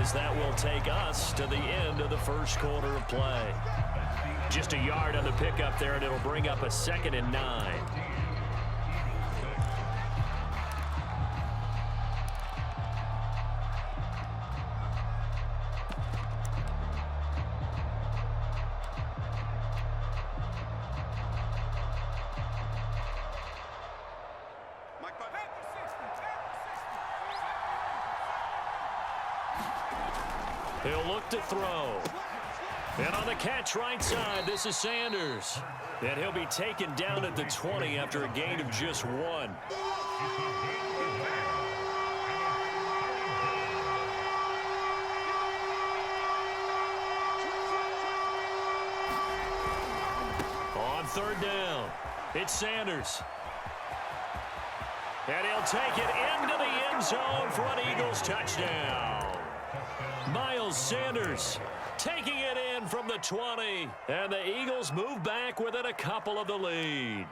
as that will take us to the end of the first quarter of play. Just a yard on the pickup there, and it'll bring up a 2nd and 9. He'll look to throw. And on the catch right side, this is Sanders. And he'll be taken down at the 20 after a gain of just 1. On 3rd down, it's Sanders. And he'll take it into the end zone for an Eagles touchdown. Miles Sanders taking it in from the 20, and the Eagles move back within a couple of the lead.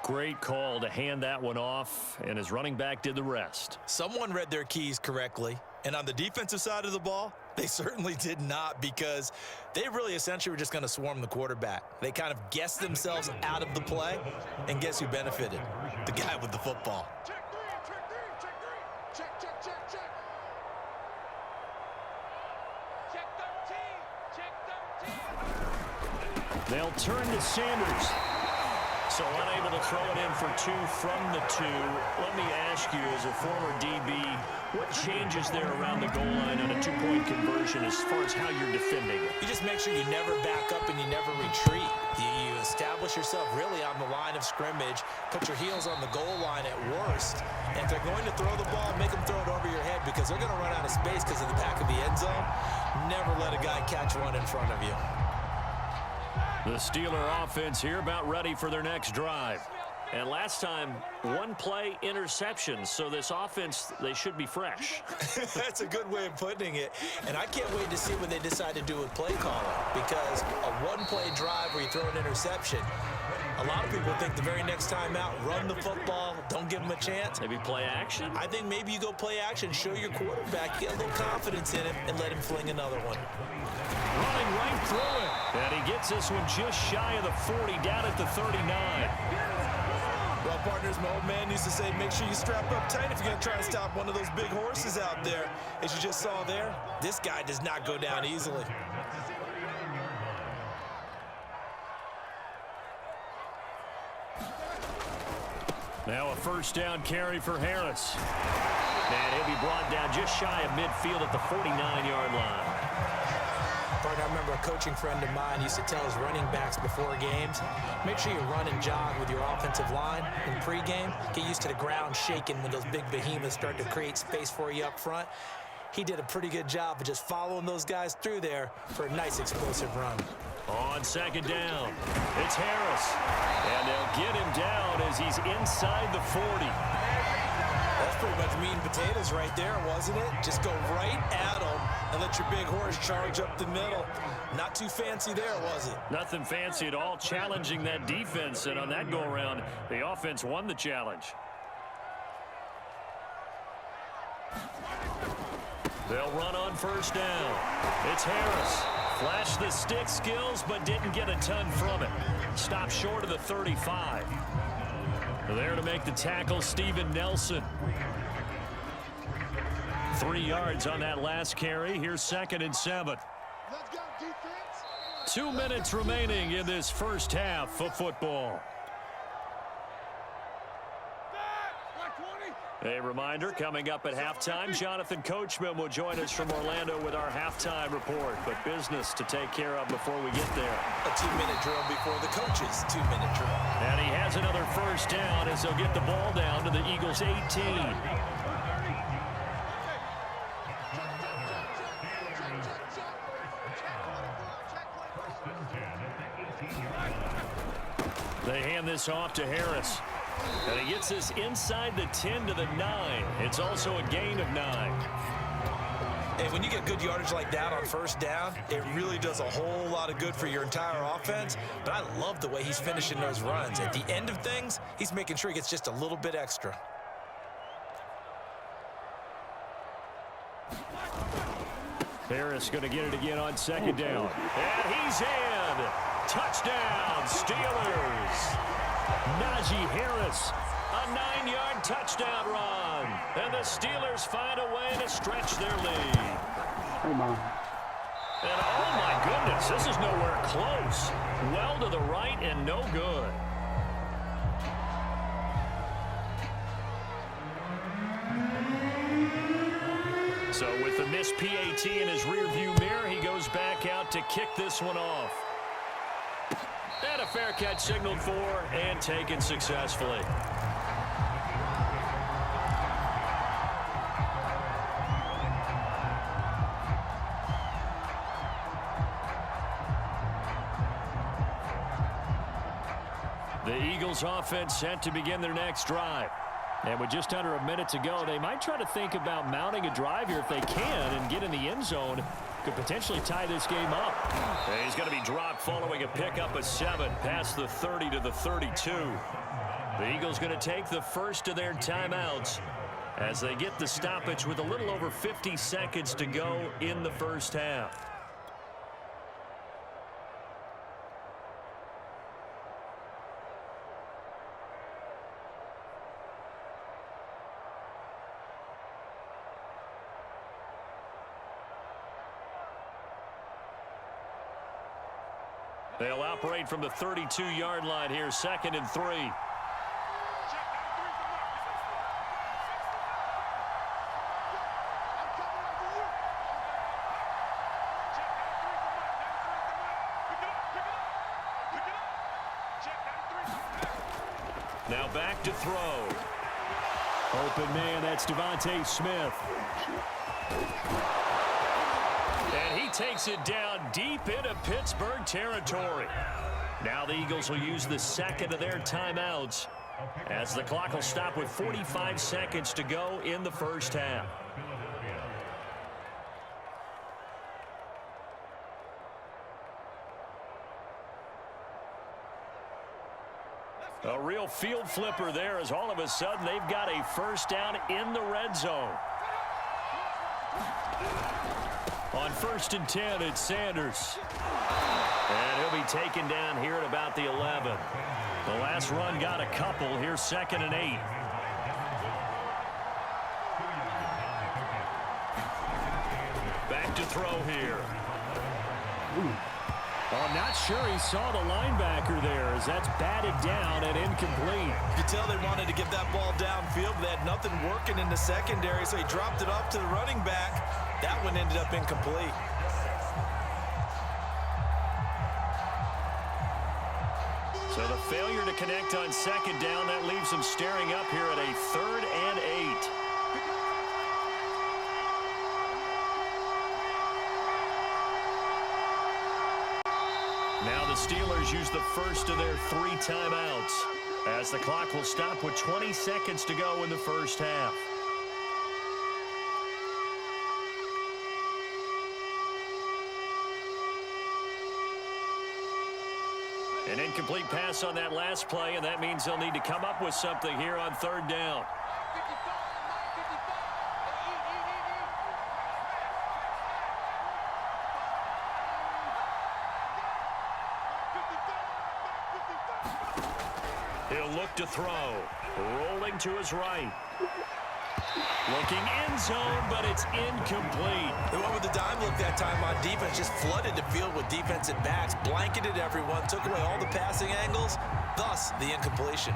Great call to hand that one off, and his running back did the rest. Someone read their keys correctly, and on the defensive side of the ball, they certainly did not, because they really essentially were just going to swarm the quarterback. They kind of guessed themselves out of the play, and guess who benefited? The guy with the football. They'll turn to Sanders. So unable to throw it in for 2 from the 2. Let me ask you, as a former DB, what changes there around the goal line on a 2-point conversion as far as how you're defending it? You just make sure you never back up and you never retreat. You establish yourself really on the line of scrimmage, put your heels on the goal line at worst, and if they're going to throw the ball, make them throw it over your head, because they're going to run out of space because of the back of the end zone. Never let a guy catch one in front of you. The Steeler offense here about ready for their next drive. And last time, 1-play interception. So this offense, they should be fresh. That's a good way of putting it. And I can't wait to see what they decide to do with play calling. Because a 1-play drive where you throw an interception, a lot of people think the very next time out, run the football, don't give them a chance. Maybe play action? I think maybe you go play action, show your quarterback, get a little confidence in him, and let him fling another one. Running right through it. And he gets this one just shy of the 40, down at the 39. Well, partners, my old man used to say, make sure you strap up tight if you're going to try to stop one of those big horses out there. As you just saw there, this guy does not go down easily. Now a 1st down carry for Harris. And he'll be brought down just shy of midfield at the 49-yard line. I remember a coaching friend of mine used to tell his running backs before games, make sure you run and jog with your offensive line in pregame. Get used to the ground shaking when those big behemoths start to create space for you up front. He did a pretty good job of just following those guys through there for a nice explosive run. On 2nd down, it's Harris. And they'll get him down as he's inside the 40. That's pretty much meat and potatoes right there, wasn't it? Just go right at them and let your big horse charge up the middle. Not too fancy there, was it? Nothing fancy at all, challenging that defense. And on that go-around, the offense won the challenge. They'll run on 1st down. It's Harris. Flashed the stick skills, but didn't get a ton from it. Stopped short of the 35. There to make the tackle, Steven Nelson. 3 yards on that last carry. Here's 2nd and 7. 2 minutes remaining in this first half of football. A reminder, coming up at halftime, Jonathan Coachman will join us from Orlando with our halftime report. But business to take care of before we get there. A 2-minute drill before the coach's 2-minute drill. And he has another 1st down as they'll get the ball down to the Eagles' 18. They hand this off to Harris. And he gets this inside the 10 to the 9. It's also a gain of 9. Hey, when you get good yardage like that on 1st down, it really does a whole lot of good for your entire offense. But I love the way he's finishing those runs. At the end of things, he's making sure he gets just a little bit extra. Harris going to get it again on second down. And he's in. Touchdown, Steelers. Najee Harris, a 9-yard touchdown run. And the Steelers find a way to stretch their lead. Come on. And oh my goodness, this is nowhere close. Well to the right and no good. So with the missed PAT in his rearview mirror, he goes back out to kick this one off. And a fair catch signaled for and taken successfully. The Eagles offense set to begin their next drive. And with just under a minute to go, they might try to think about mounting a drive here if they can and get in the end zone. Could potentially tie this game up. And he's going to be dropped following a pickup of 7 past the 30 to the 32. The Eagles going to take the first of their timeouts as they get the stoppage with a little over 50 seconds to go in the first half. They'll operate from the 32-yard line here, 2nd and 3. Now back to throw. Open man, that's Devontae Smith. And he takes it down deep into Pittsburgh territory. Now the Eagles will use the second of their timeouts as the clock will stop with 45 seconds to go in the first half. A real field flipper there as all of a sudden they've got a first down in the red zone. On 1st and 10, it's Sanders. And he'll be taken down here at about the 11. The last run got a couple. Here's 2nd and 8. Back to throw here. Oh, I'm not sure he saw the linebacker there as that's batted down and incomplete. You could tell they wanted to get that ball downfield, but they had nothing working in the secondary, so he dropped it off to the running back. That one ended up incomplete. So the failure to connect on 2nd down, that leaves them staring up here at a 3rd and 8. Now the Steelers use the first of their 3 timeouts as the clock will stop with 20 seconds to go in the first half. An incomplete pass on that last play, and that means they'll need to come up with something here on 3rd down. He'll look to throw. Rolling to his right. Looking end zone, but it's incomplete. They went with the dime look that time on defense, just flooded the field with defensive backs, blanketed everyone, took away all the passing angles, thus the incompletion.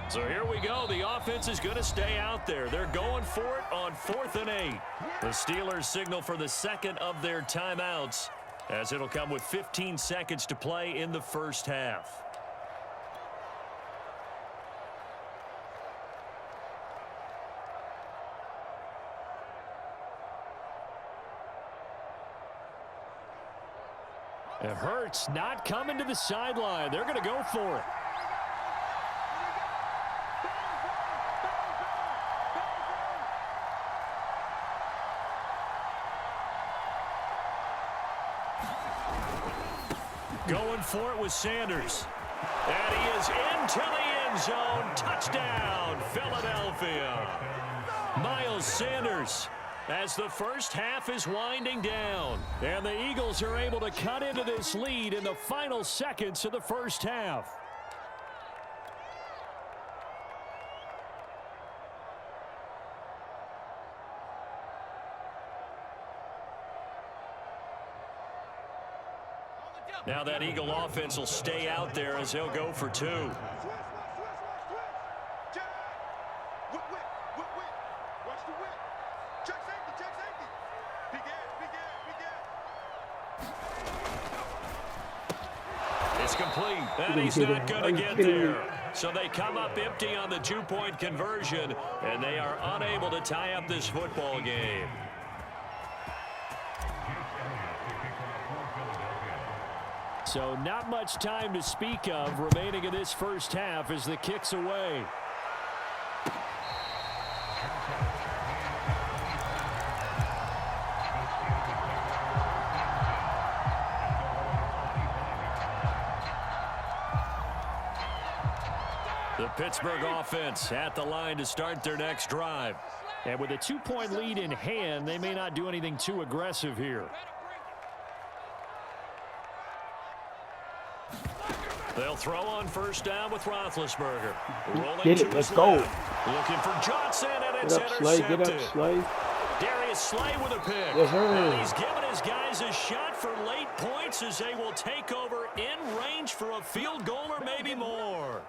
So here we go. The offense is going to stay out there. They're going for it on 4th and 8. The Steelers signal for the second of their timeouts as it'll come with 15 seconds to play in the first half. And Hurts not coming to the sideline. They're going to go for it. Going for it with Sanders. And he is into the end zone. Touchdown, Philadelphia. Miles Sanders, as the first half is winding down. And the Eagles are able to cut into this lead in the final seconds of the first half. Now that Eagle offense will stay out there as they'll go for 2. It's complete, and he's not going to get there. So they come up empty on the 2-point conversion, and they are unable to tie up this football game. So not much time to speak of remaining in this first half as the kick's away. The Pittsburgh offense at the line to start their next drive. And with a 2-point lead in hand, they may not do anything too aggressive here. They'll throw on first down with Roethlisberger. Rolling to Let's his go. left. Looking for Johnson, and it's Get up, Slay. intercepted. Get up, Slay. Darius Slay with a pick. Yes, sir. And he's giving his guys a shot for late points as they will take over in range for a field goal or maybe more.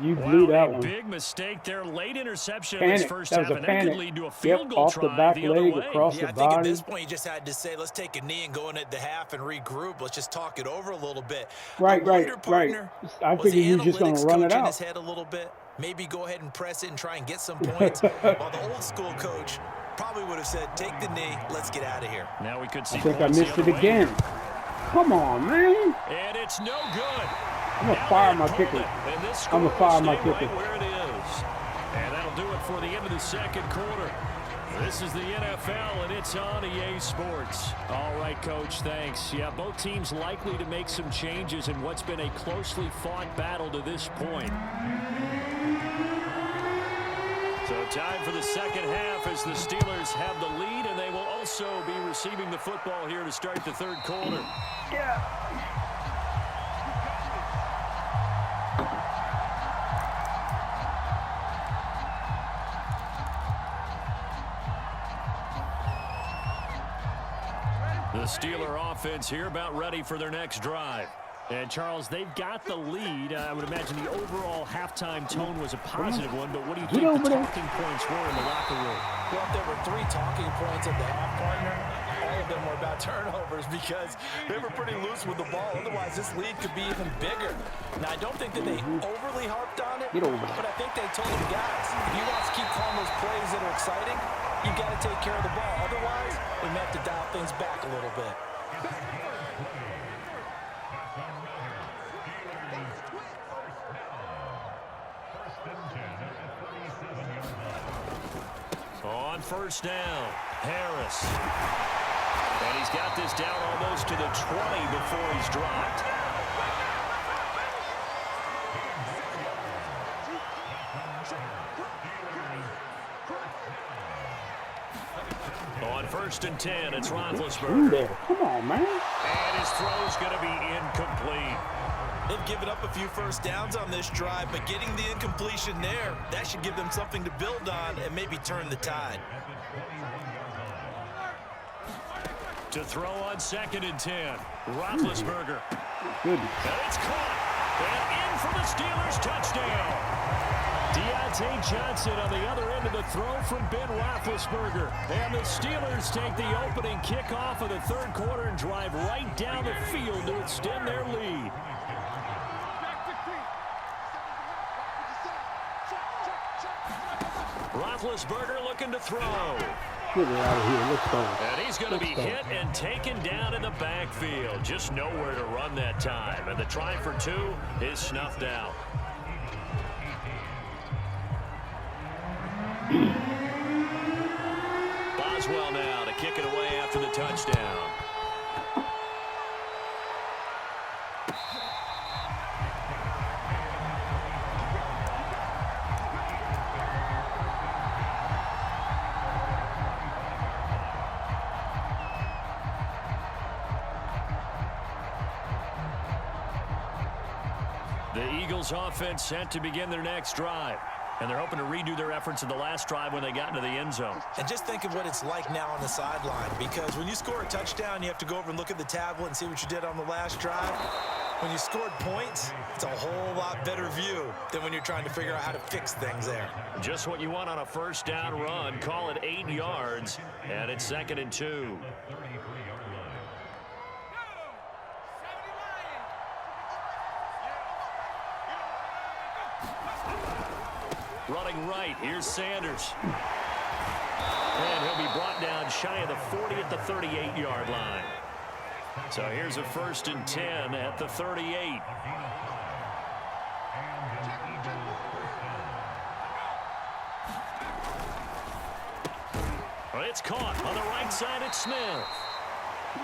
You blew that one. Big mistake there. Late interception in this Panic. first That half, was a and that could panic. lead to a field goal Off the try back the other leg, way. across Yeah, the I think at body. this point you just had to say, let's take a knee and go into the half and regroup. Let's just talk it over a little bit. Right. Partner, I was the figured you were just going analytics to run it coach in out. his head a little bit? Maybe go ahead and press it and try and get some points. While the old school coach probably would have said, take the knee, let's get out of here. Now we could see I think I points the missed it other way. again. Come on, man. And it's no good. I'm going to fire my kicker. I'm going to fire my kicker. Right where it is. And that'll do it for the end of the second quarter. This is the NFL, and it's on EA Sports. All right, Coach, thanks. Yeah, both teams likely to make some changes in what's been a closely fought battle to this point. So time for the second half as the Steelers have the lead, and they will also be receiving the football here to start the third quarter. The Steeler offense here about ready for their next drive. And, Charles, they've got the lead. I would imagine the overall halftime tone was a positive one, but what do you think the talking points were in the locker room? Well, if there were 3 talking points at the half, partner, all of them were about turnovers because they were pretty loose with the ball. Otherwise, this lead could be even bigger. Now, I don't think that they overly harped on it, but I think they told the guys, if you want to keep calling those plays that are exciting, you've got to take care of the ball. Otherwise, we may have to dial things back a little bit. On first down, Harris. And he's got this down almost to the 20 before he's dropped. On first and 10, it's Roethlisberger. Come on, man. And his throw's going to be incomplete. They've given up a few first downs on this drive, but getting the incompletion there, that should give them something to build on and maybe turn the tide. To throw on second and 10, Roethlisberger. Good. And it's caught. And in for the Steelers touchdown. Deontay Johnson on the other end of the throw from Ben Roethlisberger. And the Steelers take the opening kickoff of the third quarter and drive right down the field to extend their lead. Roethlisberger looking to throw. Get it out of here. Let's go. And he's going to be hit and taken down in the backfield. Just nowhere to run that time. And the try for 2 is snuffed out. Boswell now to kick it away after the touchdown. The Eagles offense set to begin their next drive. And they're hoping to redo their efforts in the last drive when they got into the end zone. And just think of what it's like now on the sideline, because when you score a touchdown, you have to go over and look at the tablet and see what you did on the last drive. When you scored points, it's a whole lot better view than when you're trying to figure out how to fix things there. Just what you want on a first down run. Call it 8 yards, and it's 2nd and 2. Running right, here's Sanders. And he'll be brought down shy of the 40 at the 38-yard line. So here's a 1st and 10 at the 38. Well, it's caught on the right side at Smith.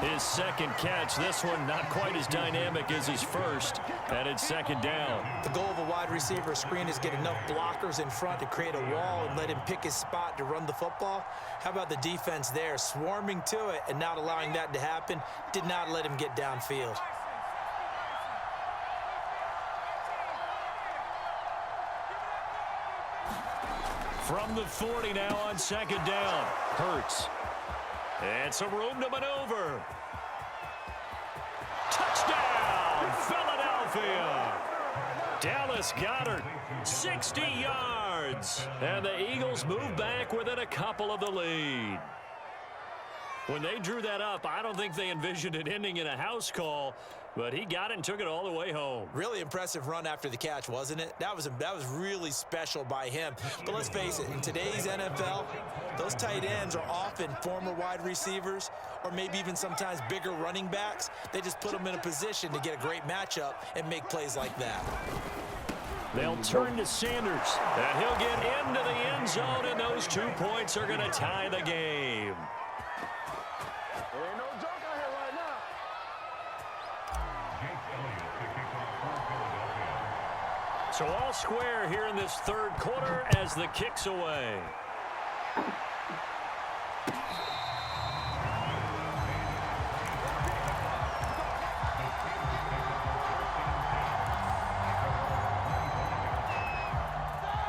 His second catch, this one not quite as dynamic as his first, and it's 2nd down. The goal of a wide receiver screen is get enough blockers in front to create a wall and let him pick his spot to run the football. How about the defense there, swarming to it and not allowing that to happen? Did not let him get downfield. From the 40 now on 2nd down. Hurts. And some room to maneuver. Touchdown, Philadelphia. Dallas Goedert, 60 yards. And the Eagles move back within a couple of the lead. When they drew that up, I don't think they envisioned it ending in a house call, but he got it and took it all the way home. Really impressive run after the catch, wasn't it? That was really special by him. But let's face it, in today's NFL, those tight ends are often former wide receivers or maybe even sometimes bigger running backs. They just put them in a position to get a great matchup and make plays like that. They'll turn to Sanders, and he'll get into the end zone, and those 2 points are going to tie the game. So all square here in this 3rd quarter as the kick's away.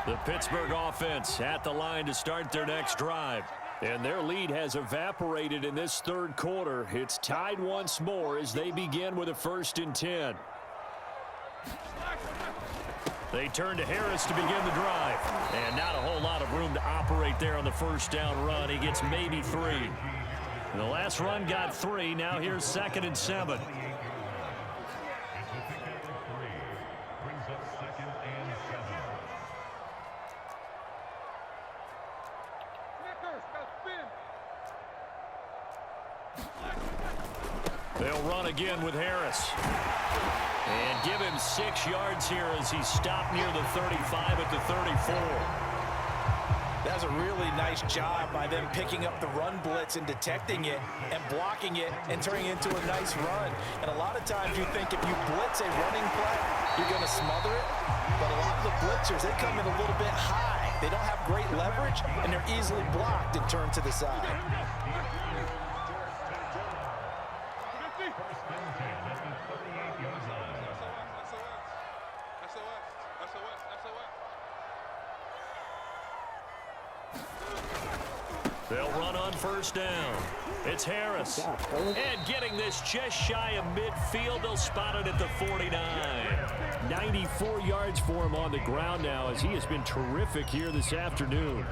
The Pittsburgh offense at the line to start their next drive. And their lead has evaporated in this 3rd quarter. It's tied once more as they begin with a 1st and 10. They turn to Harris to begin the drive. And not a whole lot of room to operate there on the 1st down run. He gets maybe 3. And the last run got 3. Now here's 2nd and 7. They'll run again with Harris. And give him 6 yards here as he stopped near the 35 at the 34. That's a really nice job by them picking up the run blitz and detecting it and blocking it and turning it into a nice run. And a lot of times you think if you blitz a running play, you're going to smother it. But a lot of the blitzers, they come in a little bit high. They don't have great leverage, and they're easily blocked and turned to the side. They'll run on 1st down. It's Harris. And getting this just shy of midfield, they'll spot it at the 49. 94 yards for him on the ground now as he has been terrific here this afternoon.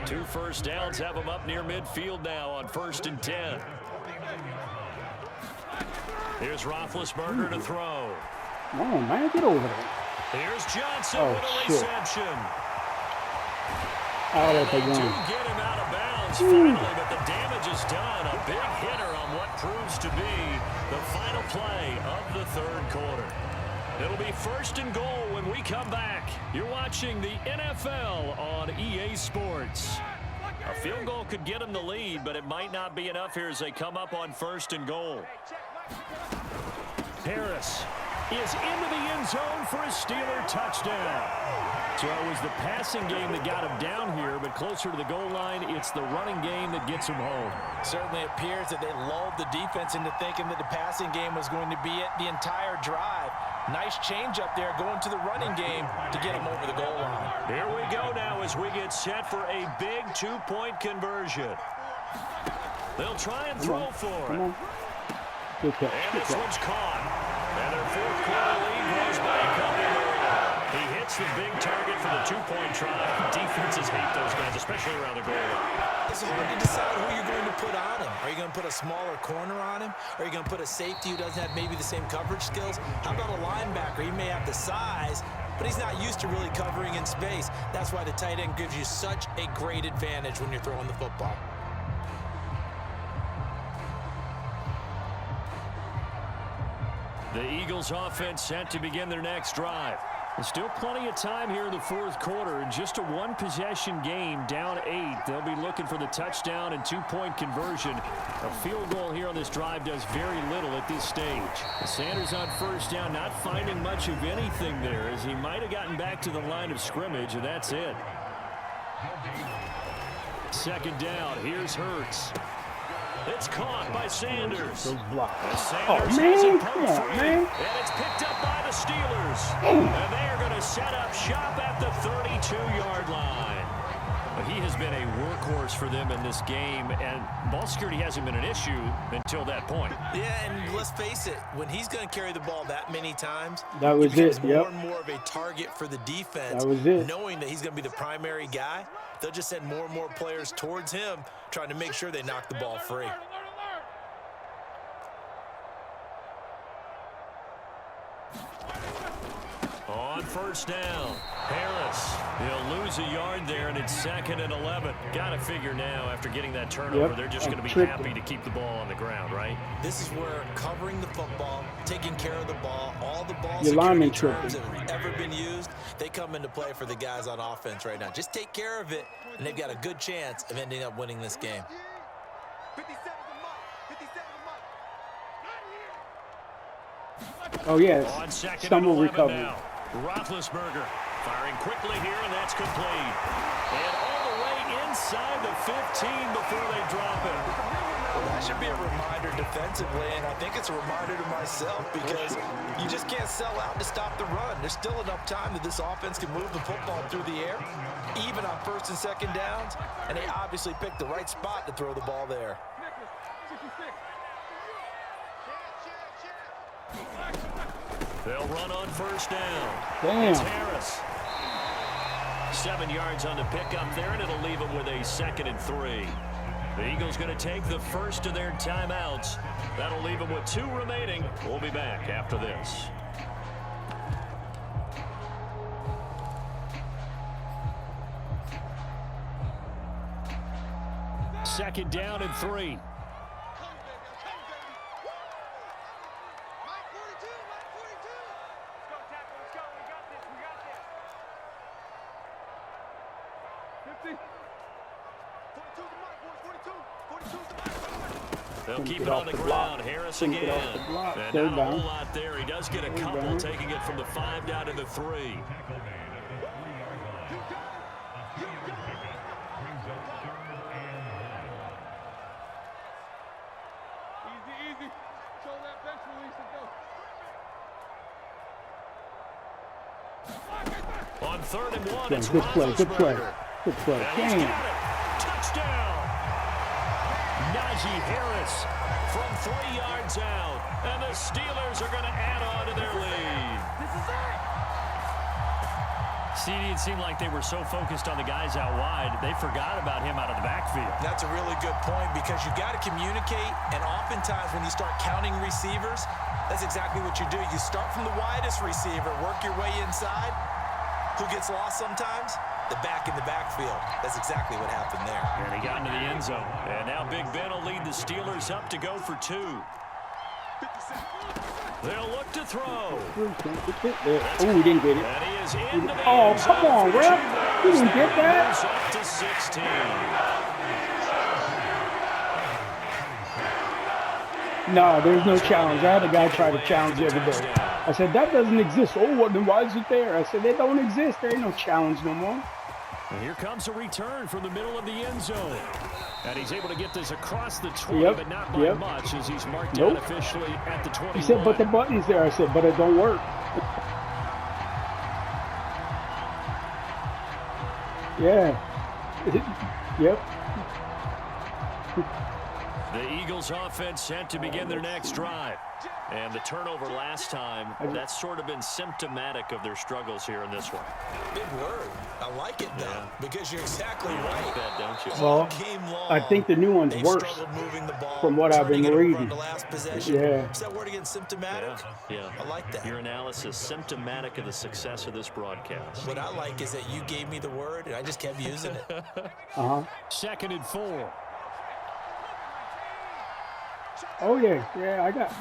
2 first downs have him up near midfield now on 1st and 10. Here's Roethlisberger to throw. Come on, man, get over there. Here's Johnson with a reception. Oh, that's a To one. get him out of bounds finally, but the damage is done. A big hitter on what proves to be the final play of the 3rd quarter. It'll be 1st and goal when we come back. You're watching the NFL on EA Sports. A field goal could get them the lead, but it might not be enough here as they come up on 1st and goal. Harris is into the end zone for a Steeler touchdown. So it was the passing game that got him down here, but closer to the goal line, it's the running game that gets him home. Certainly appears that they lulled the defense into thinking that the passing game was going to be it the entire drive. Nice change up there going to the running game to get him over the goal line. Here we go now as we get set for a big 2-point conversion. They'll try and throw for it. Good catch. And this one's caught. And their fourth quarter lead grows by a couple more. He hits the big target for the 2-point try. Defenses hate those guys, especially around the goal line. It's hard to decide who you're going to put on him. Are you going to put a smaller corner on him? Are you going to put a safety who doesn't have maybe the same coverage skills? How about a linebacker? He may have the size, but he's not used to really covering in space. That's why the tight end gives you such a great advantage when you're throwing the football. The Eagles offense set to begin their next drive. There's still plenty of time here in the fourth quarter. In just a one-possession game, down 8. They'll be looking for the touchdown and 2-point conversion. A field goal here on this drive does very little at this stage. Sanders on first down, not finding much of anything there, as he might have gotten back to the line of scrimmage, and that's it. Second down, here's Hurts. It's caught by Sanders. Those blocks. Sanders Oh, man. has Come on, man. and it's picked up by the Steelers. And they are going to set up shop at the 32-yard line. He has been a workhorse for them in this game, and ball security hasn't been an issue until that point. Yeah, and let's face it, when he's going to carry the ball that many times, That was he becomes it, more yep. and more of a target for the defense. That was it. Knowing that he's going to be the primary guy, they'll just send more and more players towards him, trying to make sure they knock the ball free. On first down, Harris. He'll lose a yard there, and it's 2nd and 11. Got to figure now, after getting that turnover, Yep, they're just going to be tricky. happy to keep the ball on the ground, right? This is where covering the football, taking care of the ball, all the ball Your security lineman terms tripping. that have ever been used, they come into play for the guys on offense right now. Just take care of it, and they've got a good chance of ending up winning this game. Oh, yes. On 2nd and Stumble 11 recovery. now. Roethlisberger firing quickly here, and that's complete. And all the way inside the 15 before they drop it. Well, that should be a reminder defensively, and I think it's a reminder to myself because you just can't sell out to stop the run. There's still enough time that this offense can move the football through the air, even on 1st and 2nd downs, and they obviously picked the right spot to throw the ball there. They'll run on first down. Damn. It's Harris. 7 yards on the pickup there, and it'll leave them with a 2nd and 3. The Eagles going to take the first of their timeouts. That'll leave them with 2 remaining. We'll be back after this. Second down and 3. They'll keep it on the ground. Harris again. And not a whole lot there. He does get a couple, taking it from the 5 down to the 3. On 3rd and 1, it's Good play, good play. Roethlisberger. Good play. And he's Damn. got it. Touchdown. Najee Harris from 3 yards out. And the Steelers are going to add on to their lead. CD, it seemed like they were so focused on the guys out wide, they forgot about him out of the backfield. That's a really good point because you got to communicate, and oftentimes when you start counting receivers, that's exactly what you do. You start from the widest receiver, work your way inside. Who gets lost sometimes? The back in the backfield. That's exactly what happened there. And he got into the end zone. And now Big Ben will lead the Steelers up to go for 2. They'll look to throw. Oh, he didn't get it. And he is into the Oh, end zone come on, for ref. 2 You didn't get that? Moves up to 16. No, there's no challenge. I had a guy try to challenge the other day. I said, that doesn't exist. Oh, well, then why is it there? I said, they don't exist. There ain't no challenge no more. And here comes a return from the middle of the end zone. And he's able to get this across the 20, but not by much as he's marked down officially at the 21. He said, but the button's there. I said, but it don't work. Yeah. Yep. The Eagles offense set to begin their next drive. And the turnover last time, that's sort of been symptomatic of their struggles here in this one. Big word. I like it, though, because you're exactly right. Like that, don't you? Well, I think the new one's worse from what I've been reading. Yeah. Is that word again, symptomatic? Yeah. I like that. Your analysis, symptomatic of the success of this broadcast. What I like is that you gave me the word, and I just kept using it. 2nd and 4. Oh, yeah. Yeah, I got it.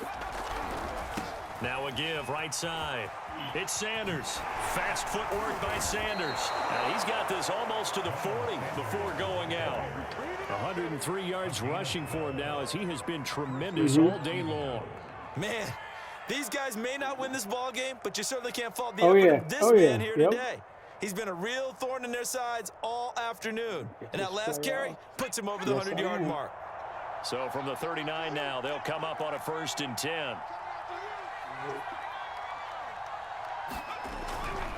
Now a give, right side. It's Sanders. Fast footwork by Sanders. Now he's got this almost to the 40 before going out. 103 yards rushing for him now as he has been tremendous all day long. Man, these guys may not win this ball game, but you certainly can't fault the effort of this man here today. He's been a real thorn in their sides all afternoon. And that last carry puts him over the 100-yard mark. So from the 39 now, they'll come up on a 1st and 10.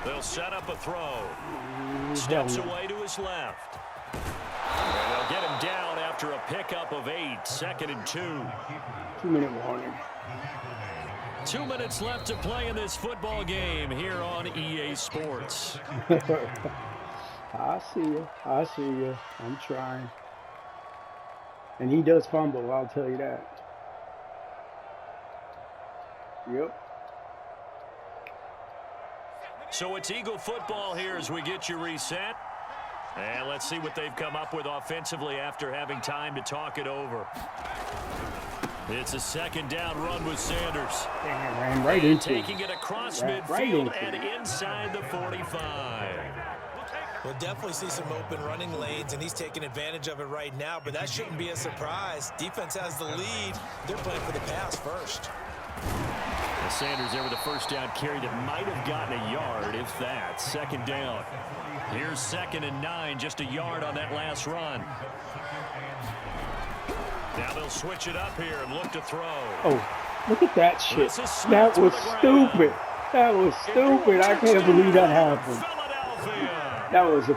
They'll set up a throw. Steps away to his left. And they'll get him down after a pickup of 8. 2nd and 2. 2-minute warning. 2 minutes left to play in this football game here on EA Sports. I see you. I see you. I'm trying. And he does fumble, I'll tell you that. Yep. So it's Eagle football here as we get you reset. And let's see what they've come up with offensively after having time to talk it over. It's a 2nd down run with Sanders. Damn, ran right into him. Taking it across midfield and inside the 45. We'll definitely see some open running lanes, and he's taking advantage of it right now, but that shouldn't be a surprise. Defense has the lead. They're playing for the pass first. And Sanders there with a 1st down carry that might have gotten a yard, if that. 2nd down. Here's 2nd and 9, just a yard on that last run. Now they'll switch it up here and look to throw. Oh, look at that shit. That was stupid. That was stupid. I can't believe that happened. That was a